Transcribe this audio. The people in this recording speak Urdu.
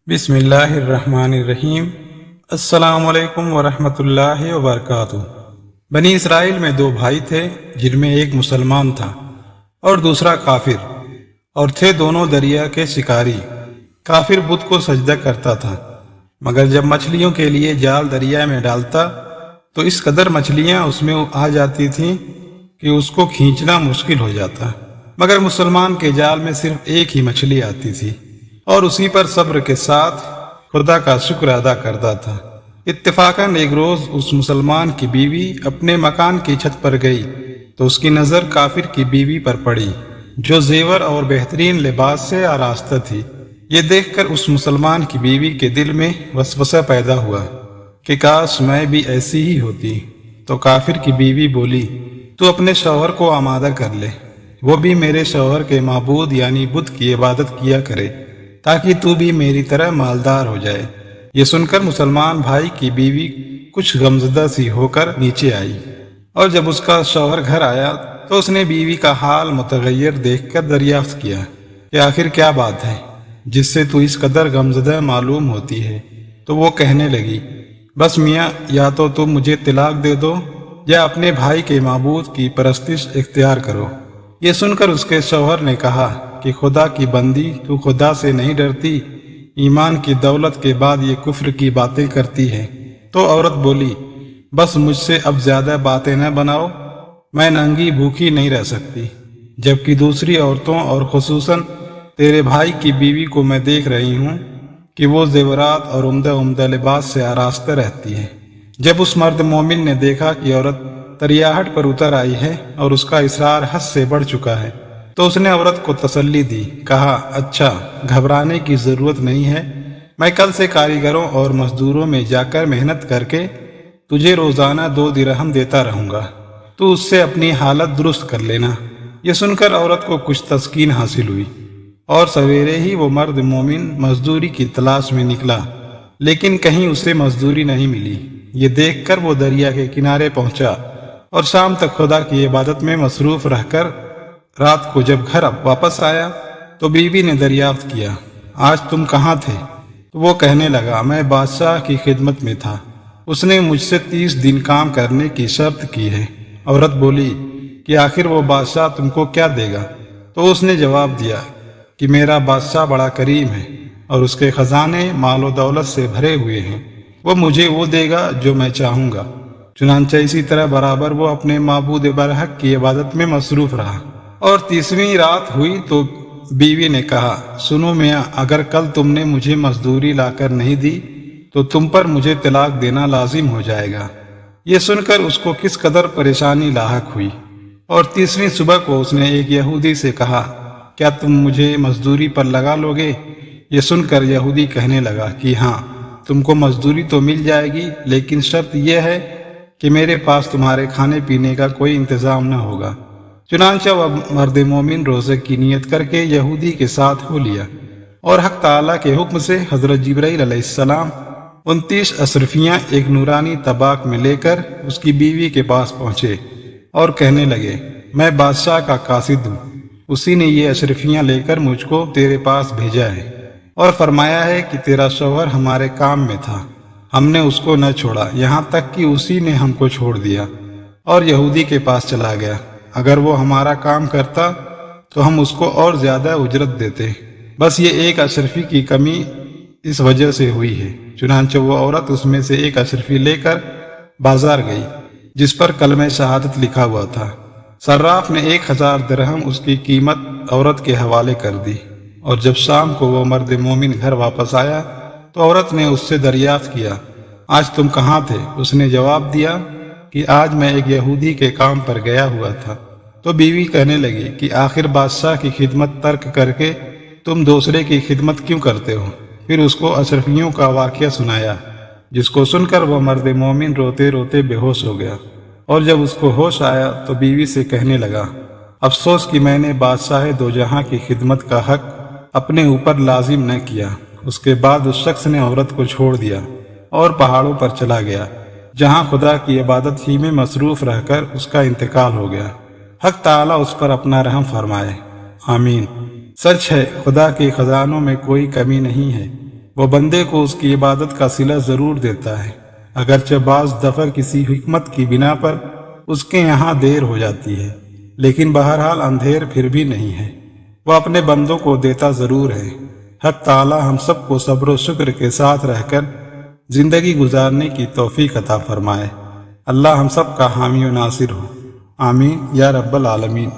بسم اللہ الرحمن الرحیم۔ السلام علیکم ورحمۃ اللہ وبرکاتہ۔ بنی اسرائیل میں دو بھائی تھے، جن میں ایک مسلمان تھا اور دوسرا کافر، اور تھے دونوں دریا کے شکاری۔ کافر بت کو سجدہ کرتا تھا، مگر جب مچھلیوں کے لیے جال دریا میں ڈالتا تو اس قدر مچھلیاں اس میں آ جاتی تھیں کہ اس کو کھینچنا مشکل ہو جاتا، مگر مسلمان کے جال میں صرف ایک ہی مچھلی آتی تھی اور اسی پر صبر کے ساتھ خدا کا شکر ادا کرتا تھا۔ اتفاقاً ایک روز اس مسلمان کی بیوی اپنے مکان کی چھت پر گئی تو اس کی نظر کافر کی بیوی پر پڑی، جو زیور اور بہترین لباس سے آراستہ تھی۔ یہ دیکھ کر اس مسلمان کی بیوی کے دل میں وسوسہ پیدا ہوا کہ کاش میں بھی ایسی ہی ہوتی۔ تو کافر کی بیوی بولی، تو اپنے شوہر کو آمادہ کر لے، وہ بھی میرے شوہر کے معبود یعنی بت کی عبادت کیا کرے، تاکہ تو بھی میری طرح مالدار ہو جائے۔ یہ سن کر مسلمان بھائی کی بیوی کچھ غمزدہ سی ہو کر نیچے آئی، اور جب اس کا شوہر گھر آیا تو اس نے بیوی کا حال متغیر دیکھ کر دریافت کیا کہ آخر کیا بات ہے جس سے تو اس قدر غمزدہ معلوم ہوتی ہے۔ تو وہ کہنے لگی، بس میاں، یا تو تم مجھے طلاق دے دو یا اپنے بھائی کے معبود کی پرستش اختیار کرو۔ یہ سن کر اس کے شوہر نے کہا کہ خدا کی بندی، تو خدا سے نہیں ڈرتی؟ ایمان کی دولت کے بعد یہ کفر کی باتیں کرتی ہے۔ تو عورت بولی، بس مجھ سے اب زیادہ باتیں نہ بناؤ، میں ننگی بھوکی نہیں رہ سکتی، جبکہ دوسری عورتوں اور خصوصاً تیرے بھائی کی بیوی کو میں دیکھ رہی ہوں کہ وہ زیورات اور عمدہ عمدہ لباس سے آراستہ رہتی ہے۔ جب اس مرد مومن نے دیکھا کہ عورت تریاہٹ پر اتر آئی ہے اور اس کا اصرار حد سے بڑھ چکا ہے تو اس نے عورت کو تسلی دی، کہا، اچھا، گھبرانے کی ضرورت نہیں ہے، میں کل سے کاریگروں اور مزدوروں میں جا کر محنت کر کے تجھے روزانہ 2 درہم دیتا رہوں گا، تو اس سے اپنی حالت درست کر لینا۔ یہ سن کر عورت کو کچھ تسکین حاصل ہوئی، اور سویرے ہی وہ مرد مومن مزدوری کی تلاش میں نکلا، لیکن کہیں اسے مزدوری نہیں ملی۔ یہ دیکھ کر وہ دریا کے کنارے پہنچا اور شام تک خدا کی عبادت میں مصروف رہ کر رات کو جب گھر واپس آیا تو بیوی نے دریافت کیا، آج تم کہاں تھے؟ تو وہ کہنے لگا، میں بادشاہ کی خدمت میں تھا، اس نے مجھ سے 30 دن کام کرنے کی شرط کی ہے۔ عورت بولی کہ آخر وہ بادشاہ تم کو کیا دے گا؟ تو اس نے جواب دیا کہ میرا بادشاہ بڑا کریم ہے اور اس کے خزانے مال و دولت سے بھرے ہوئے ہیں، وہ مجھے وہ دے گا جو میں چاہوں گا۔ چنانچہ اسی طرح برابر وہ اپنے معبود برحق کی عبادت میں مصروف رہا۔ اور 30ویں رات ہوئی تو بیوی نے کہا، سنو میاں، اگر کل تم نے مجھے مزدوری لا کر نہیں دی تو تم پر مجھے طلاق دینا لازم ہو جائے گا۔ یہ سن کر اس کو کس قدر پریشانی لاحق ہوئی، اور 30ویں صبح کو اس نے ایک یہودی سے کہا، کیا تم مجھے مزدوری پر لگا لو گے؟ یہ سن کر یہودی کہنے لگا کہ ہاں، تم کو مزدوری تو مل جائے گی، لیکن شرط یہ ہے کہ میرے پاس تمہارے کھانے پینے کا کوئی انتظام نہ ہوگا۔ چنانچہ وہ مرد مومن روزے کی نیت کر کے یہودی کے ساتھ ہو لیا، اور حق تعالیٰ کے حکم سے حضرت جبرائیل علیہ السلام 29 اشرفیاں ایک نورانی طباق میں لے کر اس کی بیوی کے پاس پہنچے اور کہنے لگے، میں بادشاہ کا قاصد ہوں، اسی نے یہ اشرفیاں لے کر مجھ کو تیرے پاس بھیجا ہے اور فرمایا ہے کہ تیرا شوہر ہمارے کام میں تھا، ہم نے اس کو نہ چھوڑا، یہاں تک کہ اسی نے ہم کو چھوڑ دیا اور یہودی کے پاس چلا گیا۔ اگر وہ ہمارا کام کرتا تو ہم اس کو اور زیادہ اجرت دیتے، بس یہ ایک اشرفی کی کمی اس وجہ سے ہوئی ہے۔ چنانچہ وہ عورت اس میں سے ایک اشرفی لے کر بازار گئی جس پر کلمہ شہادت لکھا ہوا تھا۔ صراف نے 1000 درہم اس کی قیمت عورت کے حوالے کر دی، اور جب شام کو وہ مرد مومن گھر واپس آیا تو عورت نے اس سے دریافت کیا، آج تم کہاں تھے؟ اس نے جواب دیا کہ آج میں ایک یہودی کے کام پر گیا ہوا تھا۔ تو بیوی کہنے لگی کہ آخر بادشاہ کی خدمت ترک کر کے تم دوسرے کی خدمت کیوں کرتے ہو؟ پھر اس کو اشرفیوں کا واقعہ سنایا، جس کو سن کر وہ مرد مومن روتے روتے بے ہوش ہو گیا، اور جب اس کو ہوش آیا تو بیوی سے کہنے لگا، افسوس کہ میں نے بادشاہ دو جہاں کی خدمت کا حق اپنے اوپر لازم نہ کیا۔ اس کے بعد اس شخص نے عورت کو چھوڑ دیا اور پہاڑوں پر چلا گیا، جہاں خدا کی عبادت ہی میں مصروف رہ کر اس کا انتقال ہو گیا۔ حق تعالیٰ اس پر اپنا رحم فرمائے، آمین۔ سچ ہے، خدا کے خزانوں میں کوئی کمی نہیں ہے، وہ بندے کو اس کی عبادت کا صلہ ضرور دیتا ہے، اگرچہ بعض دفعہ کسی حکمت کی بنا پر اس کے یہاں دیر ہو جاتی ہے، لیکن بہرحال اندھیر پھر بھی نہیں ہے، وہ اپنے بندوں کو دیتا ضرور ہے۔ حق تعالی ہم سب کو صبر و شکر کے ساتھ رہ کر زندگی گزارنے کی توفیق عطا فرمائے۔ اللہ ہم سب کا حامی و ناصر ہو، آمین یا رب العالمین۔